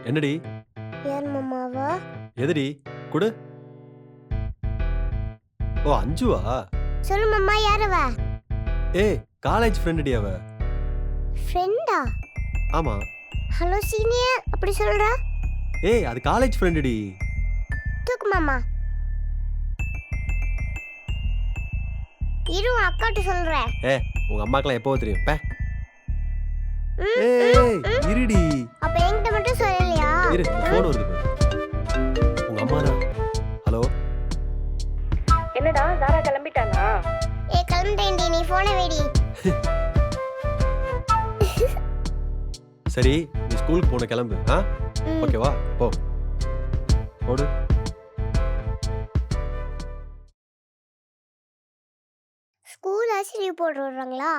என்னடி? யார் மாமாவா? எதுடி? குடு. ஓ! அஞ்சுவா? சொல்லு மாமா, யார் அவ? ஏய், காலேஜ் ஃப்ரெண்டுடி அவ. ஃப்ரெண்டா? ஆமா. ஹலோ சீனியர் அப்படி சொல்ற? ஏய், அது காலேஜ் ஃப்ரெண்டுடி. தூக்கு மாமா. இரு உன் அக்காட்ட சொல்றேன். உங்க அம்மாக்கெல்லாம் எப்போ தெரியும்? பே. ம், ஏய், ம், ம். இருடி. அப்ப என்கிட்ட மட்டும் சொல்லலையா? இரு, ஃபோன் வருது பாரு. உங்க அம்மா தான். ஹலோ. என்னடா தாரா கிளம்பிட்டாளா? கிளம்பிட்டேன்டி, நீ போனை வைடி. சரி, நீ ஸ்கூலுக்கு போன கிளம்பு. ம். ஓகேவா? போ. போடு. ஸ்கூல் ஆச்சு லீவ் போட்டு விடுறாங்களா?